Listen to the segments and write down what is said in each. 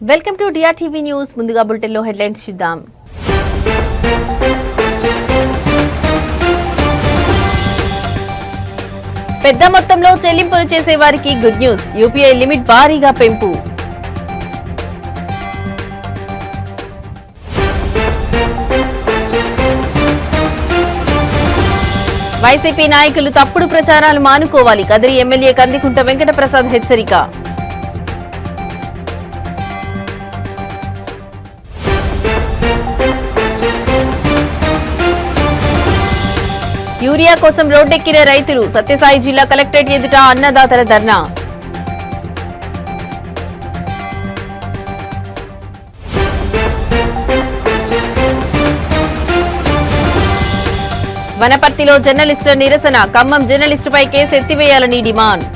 Welcome to డిఆర్టీవీ news. ముందుగా బులెటిన్లో headlines చూద్దాం. పెద్ద మొత్తంలో చెల్లింపులు చేసే వారికి గుడ్ న్యూస్. యూపీఐ లిమిట్ భారీగా పెంపు. వైసీపీ నాయకులు తప్పుడు ప్రచారాలు మానుకోవాలి. కదిరి ఎమ్మెల్యే కందికుంట వెంకటప్రసాద్ హెచ్చరిక. యూరియా కోసం రోడ్డెక్కిన రైతులు. సత్యసాయి జిల్లా కలెక్టరేట్ ఎదుట అన్నదాతల ధర్నా. వనపర్తిలో జర్నలిస్టుల నిరసన. ఖమ్మం జర్నలిస్టుపై కేసు ఎత్తివేయాలని డిమాండ్.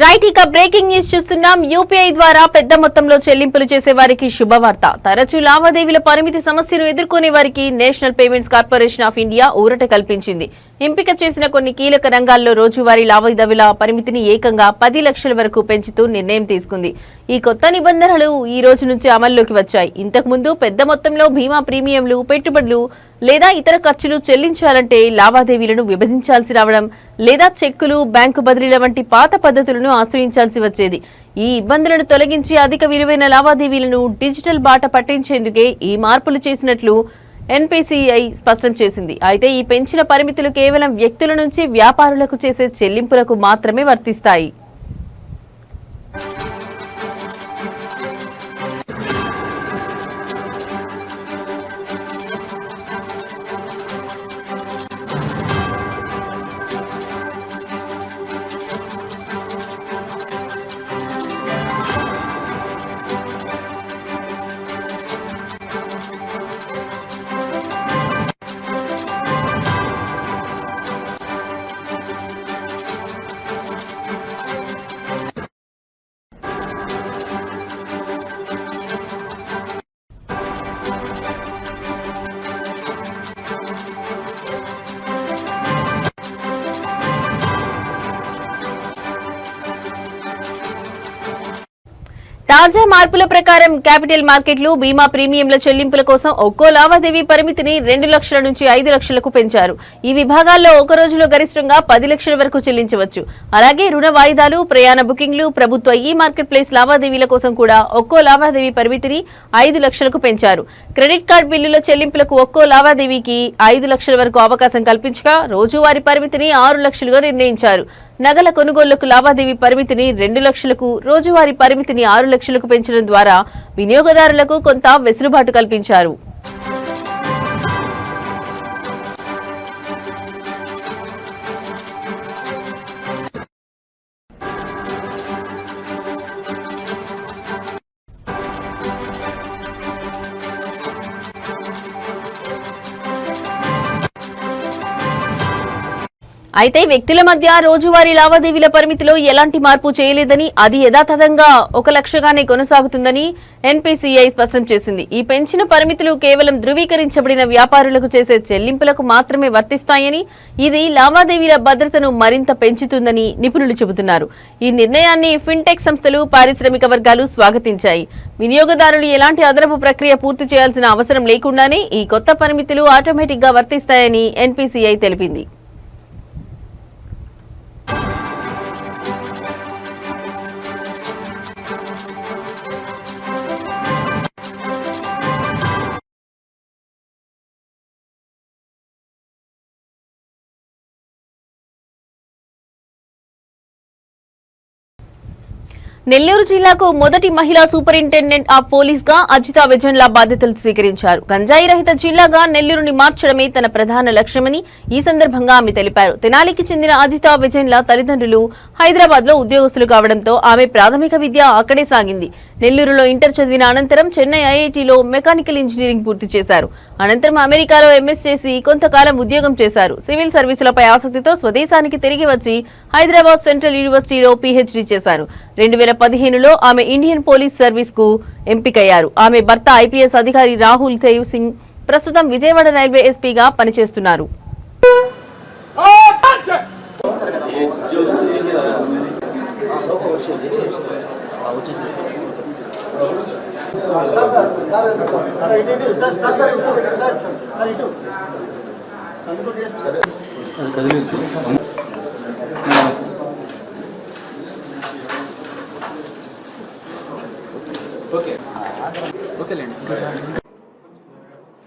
రైట్, ఇక బ్రేకింగ్ న్యూస్ చూస్తున్నాం. యూపీఐ ద్వారా పెద్ద మొత్తంలో చెల్లింపులు చేసే వారికి శుభవార్త. తరచూ లావాదేవీల పరిమితి సమస్యను ఎదుర్కొనే వారికి national payments corporation of India ఊరట కల్పించింది. ఎంపిక చేసిన కొన్ని కీలక రంగాల్లో రోజువారీ లావాదేవీల పరిమితిని ఏకంగా 10 లక్షల వరకు పెంచుతూ నిర్ణయం తీసుకుంది. ఈ కొత్త నిబంధనలు ఈ రోజు నుంచి అమల్లోకి వచ్చాయి. ఇంతకుముందు పెద్ద మొత్తంలో బీమా ప్రీమియంలు, పెట్టుబడులు లేదా ఇతర ఖర్చులు చెల్లించాలంటే లావాదేవీలను విభజించాల్సి రావడం లేదా చెక్కులు, బ్యాంకు బదిలీల వంటి పాత పద్ధతులను ఆశ్రయించాల్సి వచ్చేది. ఈ ఇబ్బందులను తొలగించి అధిక విలువైన లావాదేవీలను డిజిటల్ బాట పట్టించేందుకే ఈ మార్పులు చేసినట్లు ఎన్పీసీఐ స్పష్టం చేసింది. అయితే ఈ పెంచిన పరిమితులు కేవలం వ్యక్తుల నుంచి వ్యాపారులకు చేసే చెల్లింపులకు మాత్రమే వర్తిస్తాయి. తాజా మార్పుల ప్రకారం క్యాపిటల్ మార్కెట్లు బీమా ప్రీమియంల చెల్లింపుల కోసం ఒక్కో లావాదేవీ పరిమితిని 2 లక్షల నుంచి 5 లక్షలకు పెంచారు. ఈ విభాగాల్లో ఒక రోజులో గరిష్టంగా 10 లక్షల వరకు చెల్లించవచ్చు. అలాగే రుణ వాయిదాలు, ప్రయాణ బుకింగ్లు, ప్రభుత్వ ఈ మార్కెట్ ప్లేస్ లావాదేవీల కోసం కూడా ఒక్కో లావాదేవీ పరిమితిని 5 లక్షలకు పెంచారు. క్రెడిట్ కార్డు బిల్లుల చెల్లింపులకు ఒక్కో లావాదేవీకి 5 లక్షల వరకు అవకాశం కల్పించగా రోజువారీ పరిమితిని 6 లక్షలుగా నిర్ణయించారు. నగల కొనుగోళ్లకు లావాదేవీ పరిమితిని 2 లక్షలకు, రోజువారీ పరిమితిని 6 లక్షలకు పెంచడం ద్వారా వినియోగదారులకు కొంత వెసులుబాటు కల్పించారు. అయితే వ్యక్తుల మధ్య రోజువారీ లావాదేవీల పరిమితిలో ఎలాంటి మార్పు చేయలేదని, అది యథాతథంగా 1 లక్షగానే కొనసాగుతుందని ఎన్పీసీఐ స్పష్టం చేసింది. ఈ పెంచిన పరిమితులు కేవలం ధృవీకరించబడిన వ్యాపారులకు చేసే చెల్లింపులకు మాత్రమే వర్తిస్తాయని, ఇది లావాదేవీల భద్రతను మరింత పెంచుతుందని నిపుణులు చెబుతున్నారు. ఈ నిర్ణయాన్ని ఫిన్టెక్ సంస్థలు, పారిశ్రామిక వర్గాలు స్వాగతించాయి. వినియోగదారులు ఎలాంటి అదనపు ప్రక్రియ పూర్తి చేయాల్సిన అవసరం లేకుండానే ఈ కొత్త పరిమితులు ఆటోమేటిక్ గా వర్తిస్తాయని ఎన్పీసీఐ తెలిపింది. నెల్లూరు జిల్లాకు మొదటి మహిళా సూపరింటెండెంట్ ఆఫ్ పోలీస్ గా అజితా విజన్ల బాధ్యతలు స్వీకరించారు. గంజాయి రహిత జిల్లాగా నెల్లూరుని మార్చడమే తన ప్రధాన లక్ష్యమని ఈ సందర్భంగా ఆమె తెలిపారు. తెనాలికి చెందిన అజితా విజన్ల తల్లిదండ్రులు హైదరాబాద్ లో ఉద్యోగస్తులు కావడంతో ఆమె ప్రాథమిక విద్య అక్కడే సాగింది. నెల్లూరులో ఇంటర్ చదివిన అనంతరం చెన్నై ఐఐటీలో మెకానికల్ ఇంజనీరింగ్ పూర్తి చేశారు. అనంతరం అమెరికాలో ఎంఎస్ చేసి కొంతకాలం ఉద్యోగం చేశారు. సివిల్ సర్వీసులపై ఆసక్తితో స్వదేశానికి తిరిగి వచ్చి హైదరాబాద్ సెంట్రల్ యూనివర్సిటీలో పీహెచ్డీ చేశారు. 2015లో ఆమె ఇండియన్ పోలీస్ సర్వీస్ కు ఎంపికయ్యారు. ఆమె భర్త ఐపీఎస్ అధికారి రాహుల్ దేవ్ సింగ్ ప్రస్తుతం విజయవాడ రైల్వే ఎస్పీగా పనిచేస్తున్నారు.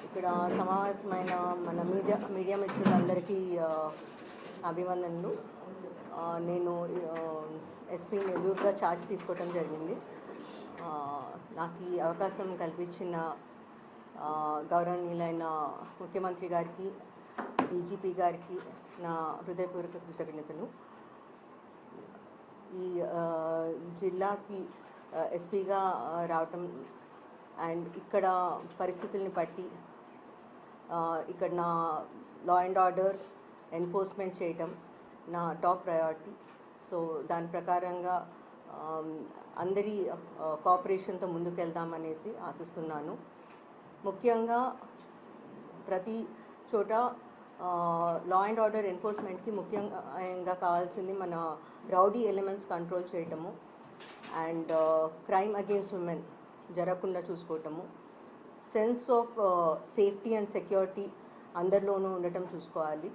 ఇక్కడ సమావేశమైన మన మీడియా మిత్రులందరికీ అభివందనలు. నేను ఎస్పీ నెల్లూరుగా ఛార్జ్ తీసుకోవడం జరిగింది. నాకు ఈ అవకాశం కల్పించిన గౌరవనీయులైన ముఖ్యమంత్రి గారికి, డీజీపీ గారికి నా హృదయపూర్వక కృతజ్ఞతలు. ఈ జిల్లాకి ఎస్పీగా రావటం అండ్ ఇక్కడ పరిస్థితుల్ని బట్టి ఇక్కడ నా లా అండ్ ఆర్డర్ ఎన్ఫోర్స్మెంట్ చేయటం నా టాప్ ప్రయారిటీ. సో దాని ప్రకారంగా అందరి కోఆపరేషన్తో ముందుకెళ్దామనేసి ఆశిస్తున్నాను. ముఖ్యంగా ప్రతి చోట లా అండ్ ఆర్డర్ ఎన్ఫోర్స్మెంట్కి ముఖ్యంగా కావాల్సింది మన రౌడీ ఎలిమెంట్స్ కంట్రోల్ చేయటము అండ్ క్రైమ్ అగెయిన్స్ట్ విమెన్ జరగకుండా చూసుకోవటము, sense of safety and security అందరిలోనూ ఉండటం చూసుకోవాలి.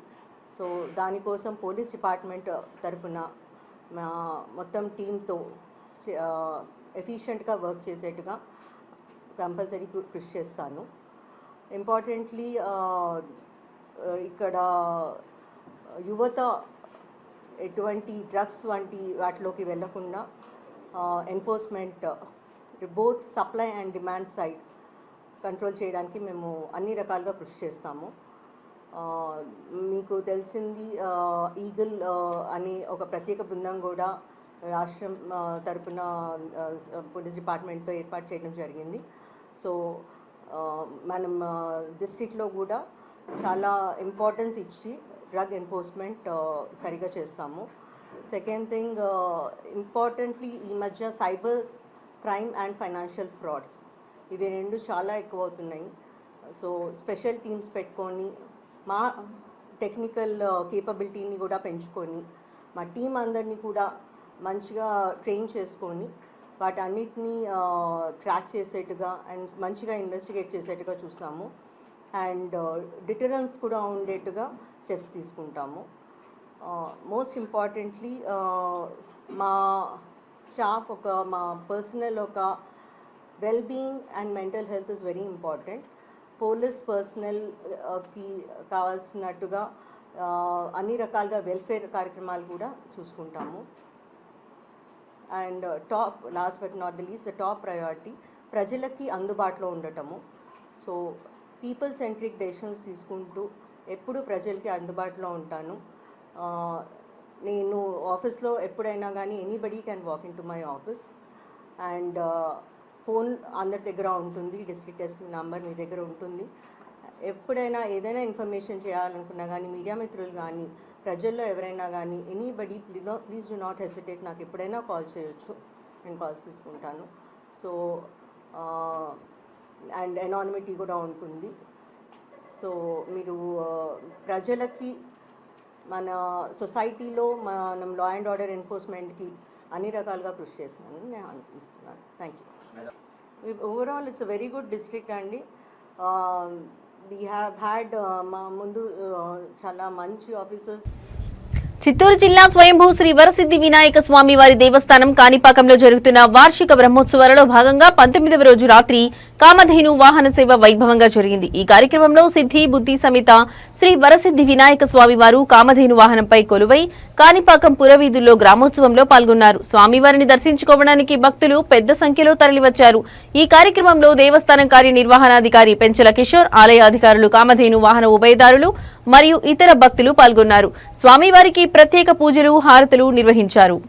సో దానికోసం పోలీస్ డిపార్ట్మెంట్ తరఫున మా మొత్తం టీంతో ఎఫిషియెంట్గా వర్క్ చేసేట్టుగా కంపల్సరీ కృషి చేస్తాను. ఇంపార్టెంట్లీ ఇక్కడ యువత ఎటువంటి డ్రగ్స్ వంటి వాటిలోకి వెళ్లకుండా enforcement both supply and demand side control చేయడానికి మేము అన్ని రకాలుగా కృషి చేస్తాము. మీకు తెలిసింది ఈగల్ అని ఒక ప్రత్యేక బృందం కూడా రాష్ట్రం తరపున పోలీస్ డిపార్ట్మెంట్తో ఏర్పాటు చేయడం జరిగింది. సో మనం డిస్ట్రిక్ట్లో కూడా చాలా ఇంపార్టెన్స్ ఇచ్చి డ్రగ్ ఎన్ఫోర్స్మెంట్ సరిగా చేస్తాము. సెకండ్ థింగ్, ఇంపార్టెంట్లీ ఈ మధ్య cyber crime and financial frauds ఇవి రెండు చాలా ఎక్కువ అవుతున్నాయి. సో స్పెషల్ టీమ్స్ పెట్టుకొని మా టెక్నికల్ కేపబిలిటీని కూడా పెంచుకొని మా టీం అందరినీ కూడా మంచిగా ట్రైన్ చేసుకొని వాటన్నిటినీ ట్రాక్ చేసేట్టుగా అండ్ మంచిగా ఇన్వెస్టిగేట్ చేసేట్టుగా చూస్తాము. అండ్ డిటరెన్స్ కూడా ఉండేట్టుగా స్టెప్స్ తీసుకుంటాము. మోస్ట్ ఇంపార్టెంట్లీ మా స్టాఫ్ మా personal well being and mental health is very important. Police పర్సనల్కి కావాల్సినట్టుగా అన్ని రకాలుగా వెల్ఫేర్ కార్యక్రమాలు కూడా చూసుకుంటాము. And last but not the least, the top priority ప్రజలకి అందుబాటులో ఉండటము. సో పీపుల్ సెంట్రిక్ డెసిషన్స్ తీసుకుంటూ ఎప్పుడు ప్రజలకి అందుబాటులో ఉంటాను. నేను ఆఫీస్లో ఎప్పుడైనా కానీ anybody can walk in to my office and phone అందరి దగ్గర ఉంటుంది, డిస్ట్రిక్ట్ ఎస్పీ నంబర్ మీ దగ్గర ఉంటుంది. ఎప్పుడైనా ఏదైనా ఇన్ఫర్మేషన్ చేయాలనుకున్నా కానీ మీడియా మిత్రులు కానీ ప్రజల్లో ఎవరైనా కానీ anybody please do not hesitate, నాకు ఎప్పుడైనా కాల్ చేయొచ్చు, నేను కాల్స్ తీసుకుంటాను. సో అండ్ ఎనానిమిటీ కూడా ఉంటుంది. సో మీరు ప్రజలకి మన సొసైటీలో మనం లా అండ్ ఆర్డర్ ఎన్ఫోర్స్మెంట్కి అన్ని రకాలుగా కృషి చేస్తున్నానని నేను అనిపిస్తున్నాను. Thank you. Overall it's a very good district అండి. వీ హ్యావ్ హ్యాడ్ మా ముందు చాలా మంచి ఆఫీసర్స్. చిత్తూరు జిల్లా స్వయంభూ శ్రీ వరసిద్ధి వినాయక స్వామి వారి దేవస్థానం కాణిపాకంలో జరుగుతున్న వార్షిక బ్రహ్మోత్సవాలలో భాగంగా 19వ రోజు రాత్రి కామధేను వాహన సేవ వైభవంగా జరిగింది. ఈ కార్యక్రమంలో సిద్ధి బుద్ధి సమేత శ్రీ వరసిద్ధి వినాయక స్వామి వారు కామధేను వాహనంపై కొలువై కాణిపాకం పురవీధుల్లో గ్రామోత్సవంలో పాల్గొన్నారు. స్వామివారిని దర్శించుకోవడానికి భక్తులు పెద్ద సంఖ్యలో తరలివచ్చారు. ఈ కార్యక్రమంలో దేవస్థానం కార్యనిర్వహణాధికారి పెంచల కిషోర్, ఆలయ అధికారులు, కామధేను వాహన ఉభయదారులు మరియు ఇతర భక్తులు పాల్గొన్నారు. స్వామివారికి ప్రత్యేక పూజలు, హారతులు నిర్వహించారు.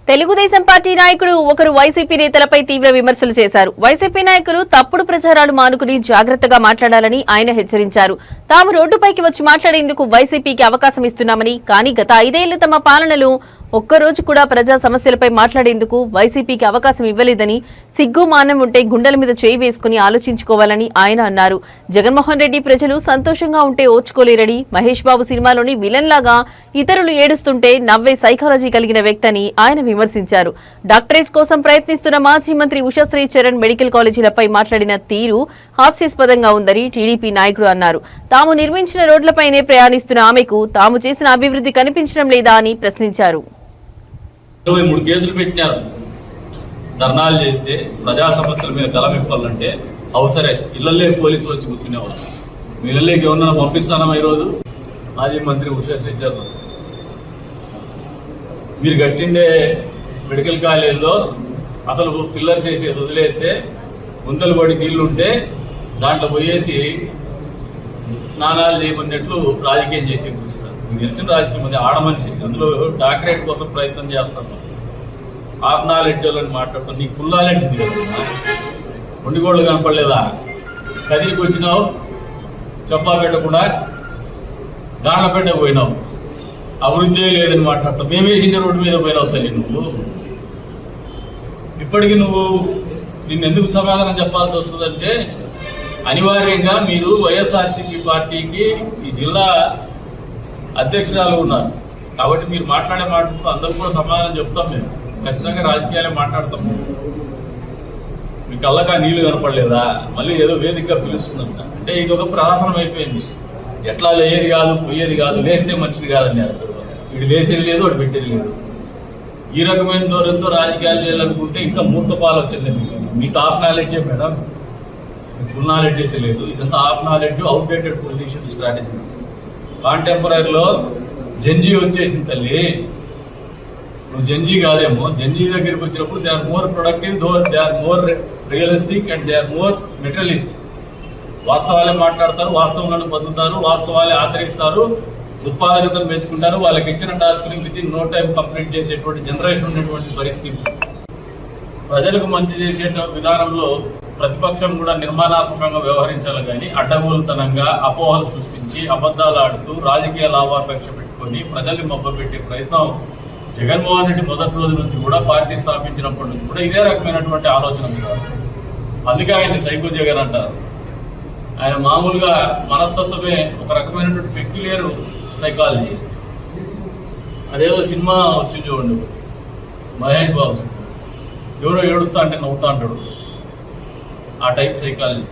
తెలుగుదేశం పార్టీ నాయకుడు ఒకరు వైసీపీ నేతలపై తీవ్ర విమర్శలు చేశారు. వైసీపీ నాయకులు తప్పుడు ప్రచారాలు మానుకుని జాగ్రత్తగా మాట్లాడాలని ఆయన హెచ్చరించారు. తాము రోడ్డుపైకి వచ్చి మాట్లాడేందుకు వైసీపీకి అవకాశం ఇస్తున్నామని, కానీ గత 5 ఏళ్లు తమ పాలనలో ఒక్కరోజు కూడా ప్రజా సమస్యలపై మాట్లాడేందుకు వైసీపీకి అవకాశం ఇవ్వలేదని, సిగ్గు మానం ఉంటే గుండెల మీద చేయి వేసుకుని ఆలోచించుకోవాలని ఆయన అన్నారు. జగన్మోహన్ రెడ్డి ప్రజలు సంతోషంగా ఉంటే ఓర్చుకోలేరని, మహేష్ బాబు సినిమాలోని విలన్ లాగా ఇతరులు ఏడుస్తుంటే నవ్వే సైకాలజీ కలిగిన వ్యక్తని ఆయన విమర్శించారు. డాక్టరేట్ కోసం ప్రయత్నిస్తున్న మాజీ మంత్రి ఉషశ్రీ చరణ్ మెడికల్ కాలేజీలపై మాట్లాడిన తీరు హాస్యాస్పదంగా ఉందని టీడీపీ నాయకుడు అన్నారు. తాము నిర్మించిన రోడ్లపైనే ప్రయాణిస్తున్న ఆమెకు తాము చేసిన అభివృద్ధి కనిపించడం లేదా అని ప్రశ్నించారు. 23 కేసులు పెట్టినారు. ధర్నాలు చేస్తే ప్రజా సమస్యల మీద గలమెప్పాలంటే హౌస్ అరెస్ట్, ఇళ్లల్లే పోలీసులు వచ్చి కూర్చునేవాళ్ళు. మీ ఇళ్లలోకి ఏమన్నా పంపిస్తానమ్మా? ఈరోజు మాజీ మంత్రి ఉషశ్రీ చరణ్, మీరు కట్టిండే మెడికల్ కాలేజీలో అసలు పిల్లర్స్ చేసేది వదిలేస్తే గుంతలు పడి నీళ్లుంటే దాంట్లో పోయేసి స్నానాలు చేయమన్నట్లు రాజకీయం చేసి చూస్తారు. మీకు తెలిసిన రాజకీయం అది ఆడమనిషి, అందులో డాక్టరేట్ కోసం ప్రయత్నం చేస్తాను. హాఫ్ నాలెడ్జ్ అని మాట్లాడుతాను. నీకు ఫుల్ నాలెడ్జ్ ఉంది కదా, ఒండిగోళ్ళు కనపడలేదా? కదిరికి వచ్చినావు, చెప్పా పెట్టకుండా గాండ్లపేట పోయినావు, అభివృద్ధి లేదని మాట్లాడతావు. మేమేసిన రోడ్డు మీద పోయినావు తల్లి. నువ్వు ఇప్పటికీ నిన్ను ఎందుకు సమాధానం చెప్పాల్సి వస్తుందంటే, అనివార్యంగా మీరు వైఎస్ఆర్సీపీ పార్టీకి ఈ జిల్లా అధ్యక్షురాలు ఉన్నారు కాబట్టి మీరు మాట్లాడే మాటలు అందరూ కూడా సమాధానం చెప్తాం. మేము ఖచ్చితంగా రాజకీయాలే మాట్లాడతాము. మీ కళ్ళగా నీళ్లు కనపడలేదా? మళ్ళీ ఏదో వేదికగా పిలుస్తుందంట. అంటే ఇది ఒక ప్రహాసనం అయిపోయింది. ఎట్లా లేయేది కాదు, పోయేది కాదు, లేస్తే మంచిది కాదని అసలు వీడు లేసేది లేదు, వాడు పెట్టేది లేదు. ఈ రకమైన ధోరణితో రాజకీయాలు చేయాలనుకుంటే ఇంకా మూర్ఖపాలు వచ్చింది. మీకు హాఫ్ నాలెడ్జే మేడం, మీకు ఫుల్ నాలెడ్జ్ అయితే లేదు. ఇదంతా half knowledge, outdated politician strategy. కాంటెంపరీలో జంజీ వచ్చేసింది తల్లి. నువ్వు జంజీ కాదేమో. జంజీ దగ్గరికి వచ్చినప్పుడు they are more productive, they are more realistic and they are more materialist. వాస్తవాలే మాట్లాడతారు, వాస్తవంలో బతుకుతారు, వాస్తవాలే ఆచరిస్తారు, ఉత్పాదకతను పెంచుకుంటారు. వాళ్ళకి ఇచ్చిన టాస్క్ని వితిన్ నో టైం కంప్లీట్ చేసేటువంటి జనరేషన్ ఉన్నటువంటి పరిస్థితి. ప్రజలకు మంచి చేసే విధానంలో ప్రతిపక్షం కూడా నిర్మాణాత్మకంగా వ్యవహరించాలి కానీ అడ్డగోలుతనంగా అపోహలు సృష్టించి అబద్ధాలు ఆడుతూ రాజకీయ లాభాపేక్ష పెట్టుకొని ప్రజల్ని మభ్యపెట్టే ప్రయత్నం జగన్మోహన్ రెడ్డి మొదటి రోజు నుంచి కూడా, పార్టీ స్థాపించినప్పటి నుంచి కూడా ఇదే రకమైనటువంటి ఆలోచన ఉంది. అందుకే ఆయన్ని సైకో జగన్ అంటారు. ఆయన మామూలుగా మనస్తత్వమే ఒక రకమైనటువంటి పెక్యులియర్ సైకాలజీ. అదేదో సినిమా వచ్చింది చూడండి, మహేష్ బాబు సినిమా, ఎవరో ఏడుస్తా అంటే నవ్వుతా అంటాడు, ఆ టైప్ సైకాలజీ.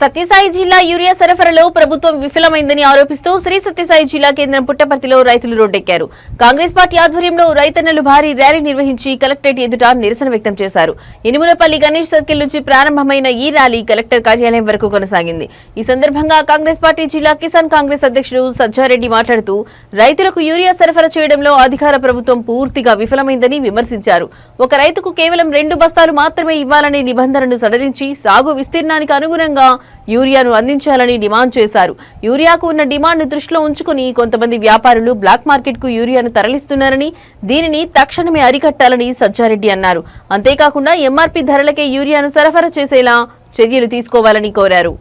సత్యసాయి జిల్లా యూరియా సరఫరాలో ప్రభుత్వం విఫలమైందని ఆరోపిస్తూ శ్రీ సత్యసాయి జిల్లా కేంద్రం పుట్టపర్తిలో రైతులు రోడ్డెక్కారు. కాంగ్రెస్ పార్టీ ఆధ్వర్యంలో రైతన్నలు భారీ ర్యాలీ నిర్వహించి కలెక్టరేట్ ఎదుట నిరసన వ్యక్తం చేశారు. ఇనుములపల్లి గణేష్ సర్కిల్ నుంచి ప్రారంభమైన ఈ ర్యాలీ కలెక్టర్ కార్యాలయం వరకు కొనసాగింది. ఈ సందర్భంగా కాంగ్రెస్ పార్టీ జిల్లా కిసాన్ కాంగ్రెస్ అధ్యక్షుడు సజ్జారెడ్డి మాట్లాడుతూ రైతులకు యూరియా సరఫరా చేయడంలో అధికార ప్రభుత్వం పూర్తిగా విఫలమైందని విమర్శించారు. ఒక రైతుకు కేవలం 2 బస్తాలు మాత్రమే ఇవ్వాలనే నిబంధనను సడలించి సాగు విస్తీర్ణానికి అనుగుణంగా యూరియాను అందించాలని డిమాండ్ చేశారు. యూరియాకు ఉన్న డిమాండ్ను దృష్టిలో ఉంచుకుని కొంతమంది వ్యాపారులు బ్లాక్ మార్కెట్కు యూరియాను తరలిస్తున్నారని, దీనిని తక్షణమే అరికట్టాలని సజ్జారెడ్డి అన్నారు. అంతేకాకుండా ఎంఆర్పీ ధరలకే యూరియాను సరఫరా చేసేలా చర్యలు తీసుకోవాలని కోరారు.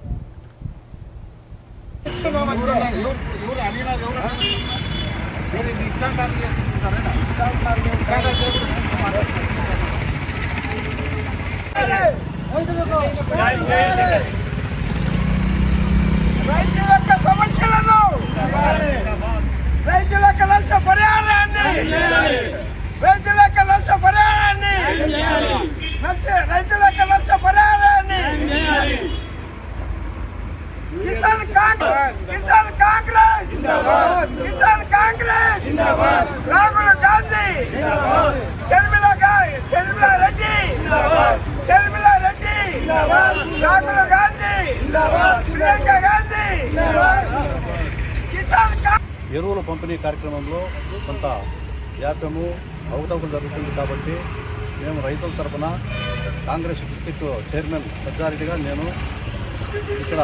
రైతుల యొక్క సమస్యలను రైతుల యొక్క నష్టపరిహారాన్ని రైతుల యొక్క నష్టపరిహారాన్ని రైతుల యొక్క నష్టపరిహారాన్ని కిసాన్ కాంగ్రెస్ కిసాన్ కాంగ్రెస్ కిసాన్ కాంగ్రెస్ రాహుల్ గాంధీ షర్మిలా రెడ్డి షర్మిలా రెడ్డి రాహుల్ గాంధీ ప్రియాంక గాంధీ కిసాన్ ఎరువుల పంపిణీ కార్యక్రమంలో కొంత జాప్యము అవకతవకలు జరుగుతుంది కాబట్టి మేము రైతుల తరఫున కాంగ్రెస్ డిస్ట్రిక్ట్ చైర్మన్ సజ్జారెడ్డిగా నేను ఇక్కడ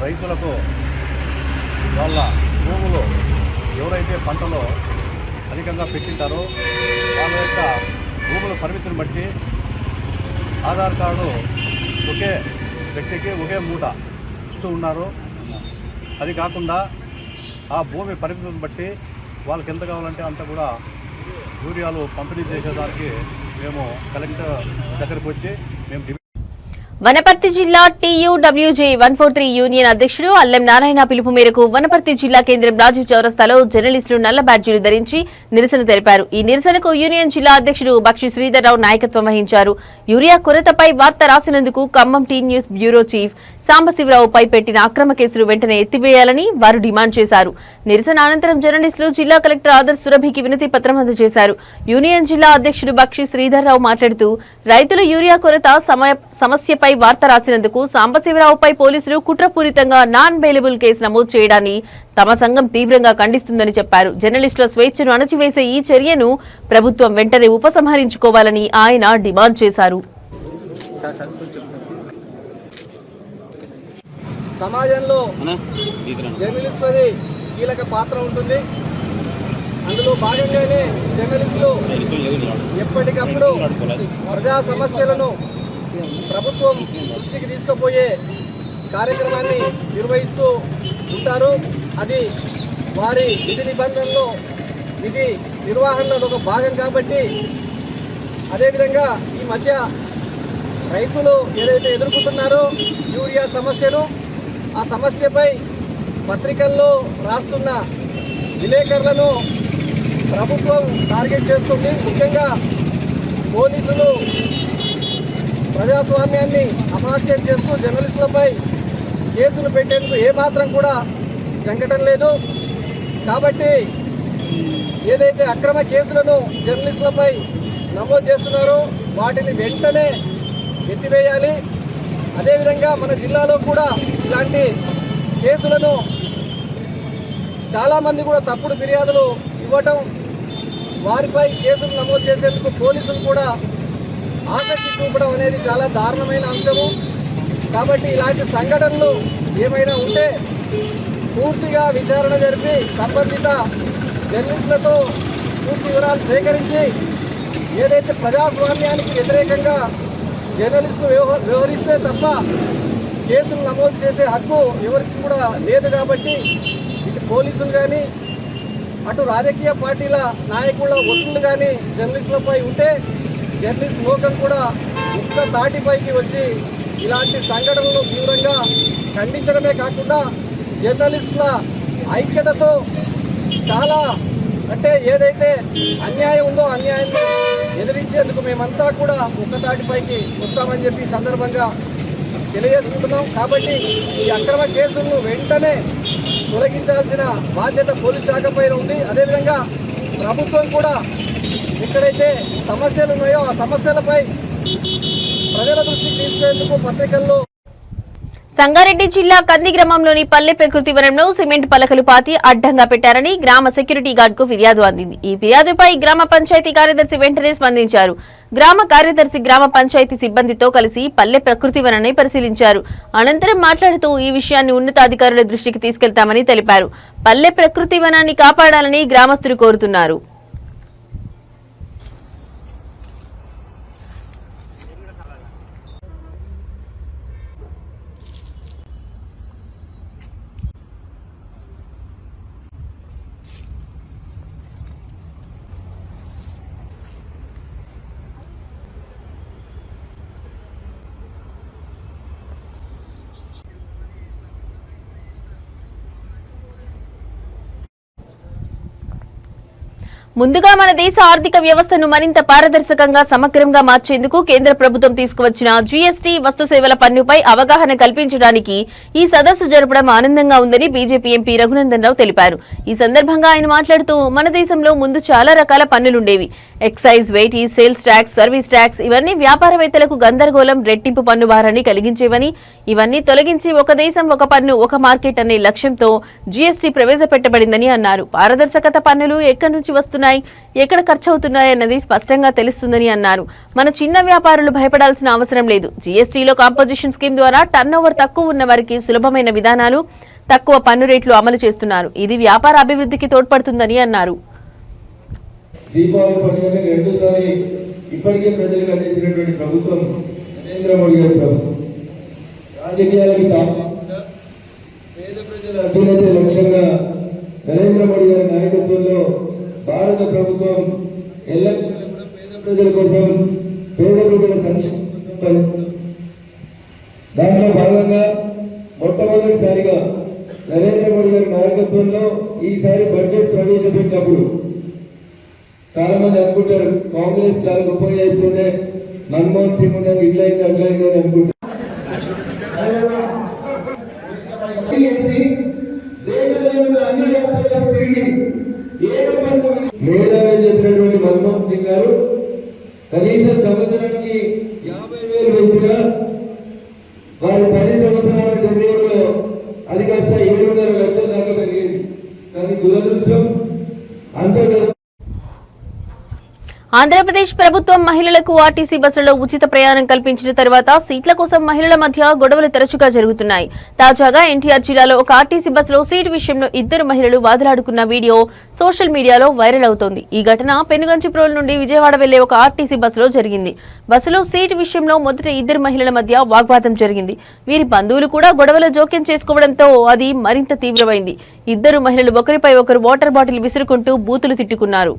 రైతులకు వాళ్ళ భూములు ఎవరైతే పంటలో అధికంగా పెట్టింటారో వాళ్ళ యొక్క భూముల పరిమితిని బట్టి ఆధార్ కార్డు ఒకే వ్యక్తికి ఒకే మూట ఇస్తూ ఉన్నారు. అది కాకుండా ఆ భూమి పరిమితిని బట్టి వాళ్ళకి ఎంత కావాలంటే అంత కూడా యూరియాలు పంపిణీ చేసేదానికి మేము కలెక్టర్ దగ్గరికి వచ్చి మేము వనపర్తి జిల్లా TUWJ 143 యూనియన్ అధ్యక్షుడు అల్లెం నారాయణ పిలుపు మేరకు వనపర్తి జిల్లా కేంద్రం రాజీవ్ చౌరస్తాలో జర్నలిస్టులు నల్ల బ్యాడ్జీలు ధరించి నిరసన తెలిపారు. ఈ నిరసనకు యూనియన్ జిల్లా అధ్యక్షుడు బక్షి శ్రీధర్రావు నాయకత్వం వహించారు. యూరియా కొరతపై వార్త రాసినందుకు Khammam T News bureau chief సాంబశివరావుపై పెట్టిన అక్రమ కేసులు వెంటనే ఎత్తివేయాలని వారు డిమాండ్ చేశారు. నిరసన అనంతరం జర్నలిస్టులు జిల్లా కలెక్టర్ ఆదర్శ్ సురభికి వినతి పత్రం అందజేశారు. యూనియన్ జిల్లా అధ్యక్షుడు బక్షి శ్రీధర్రావు మాట్లాడుతూ రైతుల యూరియా కొరత సమస్యపై వార్త రాసినందుకు సాంబశివరావుపై పోలీసులు కుట్రపూరితంగా నాన్ బెయిలబుల్ కేసు నమోదు చేయడాన్ని తమ సంఘం తీవ్రంగా ఖండిస్తుందని చెప్పారు. జర్నలిస్టుల స్వేచ్ఛను అణచివేసే ఈ చర్యను ప్రభుత్వం వెంటనే ఉపసంహరించుకోవాలని ఆయన డిమాండ్ చేశారు. సమాజంలో జర్నలిస్టులది కీలక పాత్ర ఉంటుంది. అందులో భాగంగానే జర్నలిస్టులు ఎప్పటికప్పుడు ప్రజా సమస్యలను ప్రభుత్వం దృష్టికి తీసుకుపోయే కార్యక్రమాన్ని నిర్వహిస్తూ ఉంటారు. అది వారి విధి నిబంధనలో విధి నిర్వహణలో ఒక భాగం కాబట్టి, అదేవిధంగా ఈ మధ్య రైతులు ఏదైతే ఎదుర్కొంటున్నారో యూరియా సమస్యను, ఆ సమస్యపై పత్రికల్లో రాస్తున్న విలేకరులను ప్రభుత్వం టార్గెట్ చేస్తుంది. ముఖ్యంగా పోలీసులు ప్రజాస్వామ్యాన్ని అపహాస్యం చేస్తూ జర్నలిస్టులపై కేసులు పెట్టేందుకు ఏమాత్రం కూడా జంకటం లేదు. కాబట్టి ఏదైతే అక్రమ కేసులను జర్నలిస్టులపై నమోదు చేస్తున్నారో వాటిని వెంటనే ఎత్తివేయాలి. అదేవిధంగా మన జిల్లాలో కూడా ఇలాంటి కేసులను చాలామంది కూడా తప్పుడు ఫిర్యాదులు ఇవ్వటం, వారిపై కేసులు నమోదు చేసేందుకు పోలీసులు కూడా ఆసక్తి చూపడం అనేది చాలా దారుణమైన అంశము. కాబట్టి ఇలాంటి సంఘటనలు ఏమైనా ఉంటే పూర్తిగా విచారణ జరిపి సంబంధిత జర్నలిస్టులతో పూర్తి వివరాలు సేకరించి ఏదైతే ప్రజాస్వామ్యానికి వ్యతిరేకంగా జర్నలిస్టులు వ్యవహరిస్తే తప్ప కేసులు నమోదు చేసే హక్కు ఎవరికి కూడా లేదు. కాబట్టి ఇటు పోలీసులు కానీ అటు రాజకీయ పార్టీల నాయకుల ఒత్తిళ్లు కానీ జర్నలిస్టులపై ఉంటే జర్నలిస్ట్ లోకం కూడా ఒక్క తాటిపైకి వచ్చి ఇలాంటి సంఘటనలను తీవ్రంగా ఖండించడమే కాకుండా జర్నలిస్టుల ఐక్యతతో చాలా అంటే ఏదైతే అన్యాయం ఉందో అన్యాయాన్ని ఎదిరించేందుకు మేమంతా కూడా ఒక్క తాటిపైకి వస్తామని చెప్పి సందర్భంగా తెలియజేసుకుంటున్నాం. కాబట్టి ఈ అక్రమ కేసులను వెంటనే తొలగించాల్సిన బాధ్యత పోలీస్ శాఖ పైన ఉంది. అదేవిధంగా ప్రభుత్వం కూడా ఎక్కడైతే సమస్యలు ఉన్నాయో ఆ సమస్యలపై ప్రజల దృష్టికి తీసుకునేందుకు పత్రికల్లో సంగారెడ్డి జిల్లా కంది గ్రామంలోని పల్లె ప్రకృతి వనంలో సిమెంట్ పలకలు పాతి అడ్డంగా పెట్టారని గ్రామ సెక్యూరిటీ గార్డుకు ఫిర్యాదు అందింది. ఈ ఫిర్యాదుపై గ్రామ పంచాయతీ కార్యదర్శి వెంటనే స్పందించారు. గ్రామ కార్యదర్శి గ్రామ పంచాయతీ సిబ్బందితో కలిసి పల్లె ప్రకృతి వనాన్ని పరిశీలించారు. అనంతరం మాట్లాడుతూ ఈ విషయాన్ని ఉన్నతాధికారుల దృష్టికి తీసుకెళ్తామని తెలిపారు. పల్లె ప్రకృతి వనాన్ని కాపాడాలని గ్రామస్తులు కోరుతున్నారు. ముందుగా మన దేశ ఆర్థిక వ్యవస్థను మరింత పారదర్శకంగా సమగ్రంగా మార్చేందుకు కేంద్ర ప్రభుత్వం తీసుకువచ్చిన జీఎస్టీ వస్తు సేవల పన్నుపై అవగాహన కల్పించడానికి ఈ సదస్సు జరపడం ఆనందంగా ఉందని బీజేపీ ఎంపీ రఘునందన్ రావు తెలిపారు. ఈ సందర్భంగా ఆయన మాట్లాడుతూ మన దేశంలో ముందు చాలా రకాల పన్నులుండేవి. Excise, VAT, sales tax, service tax ఇవన్నీ వ్యాపారవేత్తలకు గందరగోళం, రెట్టింపు పన్ను భారాన్ని కలిగించేవని, ఇవన్నీ తొలగించి ఒక దేశం ఒక పన్ను ఒక మార్కెట్ అనే లక్ష్యంతో జీఎస్టీ ప్రవేశపెట్టబడిందని అన్నారు. పారదర్శకత పన్నులు ఎక్కడి నుంచి వస్తున్నాయి, ఎక్కడ ఖర్చవుతున్నాయన్నది స్పష్టంగా తెలుస్తుందని అన్నారు. మన చిన్న వ్యాపారులు భయపడాల్సిన అవసరం లేదు. జీఎస్టీలో కాంపోజిషన్ స్కీమ్ ద్వారా టర్నోవర్ తక్కువ ఉన్న వారికి సులభమైన విధానాలు, తక్కువ పన్ను రేట్లు అమలు చేస్తున్నారు. ఇది వ్యాపార అభివృద్ధికి తోడ్పడుతుందని అన్నారు. దీపావళి పండుగని రెండోసారి ఇప్పటికే ప్రజలకు అందించినటువంటి ప్రభుత్వం నరేంద్ర మోడీ గారి ప్రభుత్వం. రాజకీయాలకు కాకుండా పేద ప్రజల అభ్యున్నతి లక్ష్యంగా నరేంద్ర మోడీ గారి నాయకత్వంలో భారత ప్రభుత్వం ఎల్లప్పుడూ పేద ప్రజల కోసం, పేద ప్రజల సంక్షేమం కోసం దాంట్లో భాగంగా మొట్టమొదటిసారిగా నరేంద్ర మోడీ గారి నాయకత్వంలో ఈసారి బడ్జెట్ ప్రవేశపెట్టినప్పుడు చాలా మంది అనుకుంటారు కాంగ్రెస్ చాలా గొప్పగా చేస్తుంటే మన్మోహన్ సింగ్ ఉండగా ఇట్లయింది అట్లయింది అని అనుకుంటారు. మేధావి చెప్పినటువంటి మన్మోహన్ సింగ్ గారు కనీసం సంవత్సరానికి 50,000 పెంచినా వారు 10 సంవత్సరాల టెన్యూర్లో అది కాస్త 7.5 లక్షల దాకా పెరిగింది. కానీ దురదృష్టం అంతర్గత ఆంధ్రప్రదేశ్ ప్రభుత్వం మహిళలకు ఆర్టీసీ బస్సులలో ఉచిత ప్రయాణం కల్పించిన తర్వాత సీట్ల కోసం మహిళల మధ్య గొడవలు తరచుగా జరుగుతున్నాయి. తాజాగా ఎన్టీఆర్ జిల్లాలో ఒక ఆర్టీసీ బస్సులో సీటు విషయంలో 2 మహిళలు వాదులాడుకున్న వీడియో సోషల్ మీడియాలో వైరల్ అవుతోంది. ఈ ఘటన పెనుగంచిప్రోలు నుండి విజయవాడ వెళ్లే ఒక ఆర్టీసీ బస్సులో జరిగింది. బస్సులో సీటు విషయంలో మొదట 2 మహిళల మధ్య వాగ్వాదం జరిగింది. వీరి బంధువులు కూడా గొడవలో జోక్యం చేసుకోవడంతో అది మరింత తీవ్రమైంది. 2 మహిళలు ఒకరిపై ఒకరు వాటర్ బాటిల్ విసురుకుంటూ బూతులు తిట్టుకున్నారు.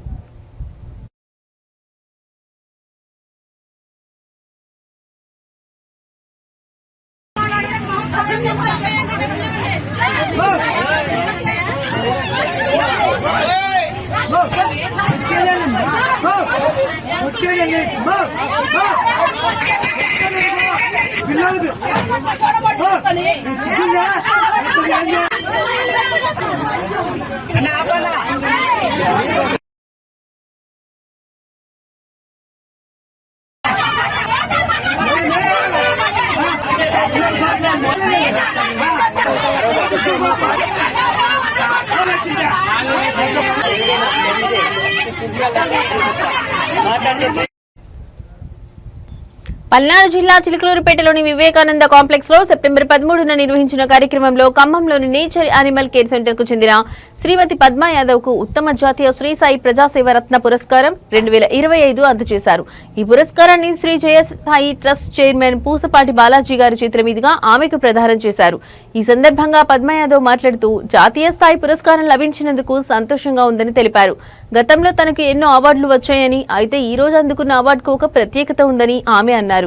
పల్నాడు జిల్లా చిలుకలూరుపేటలోని వివేకానంద కాంప్లెక్స్ లో సెప్టెంబర్ 13న నిర్వహించిన కార్యక్రమంలో ఖమ్మంలోని నేచర్ యానిమల్ కేర్ సెంటర్ కు చెందిన శ్రీమతి పద్మా యాదవ్ కు ఉత్తమ జాతీయ శ్రీ సాయి ప్రజాసేవ రత్న పురస్కారం 2025 అందజేశారు. ఈ పురస్కారాన్ని శ్రీ జయసాయి ట్రస్ట్ చైర్మన్ పూసపాటి బాలాజీ గారి చేతుల మీదుగా ఆమెకు ప్రదానం చేశారు. ఈ సందర్భంగా పద్మా యాదవ్ మాట్లాడుతూ జాతీయ స్థాయి పురస్కారం లభించినందుకు సంతోషంగా ఉందని తెలిపారు. గతంలో తనకు ఎన్నో అవార్డులు వచ్చాయని, అయితే ఈ రోజు అందుకున్న అవార్డుకు ఒక ప్రత్యేకత ఉందని ఆమె అన్నారు.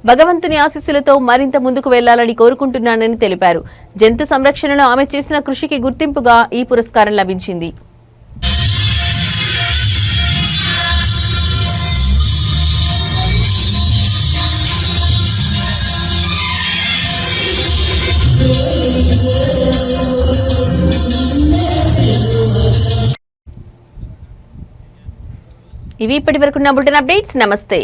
భగవంతుని ఆశీస్సులతో మరింత ముందుకు వెళ్లాలని కోరుకుంటున్నానని తెలిపారు. జంతు సంరక్షణలో ఆమె చేసిన కృషికి గుర్తింపుగా ఈ పురస్కారం లభించింది. ఇవి ఇప్పటివరకున్న బులెటిన్ అప్డేట్స్. నమస్తే.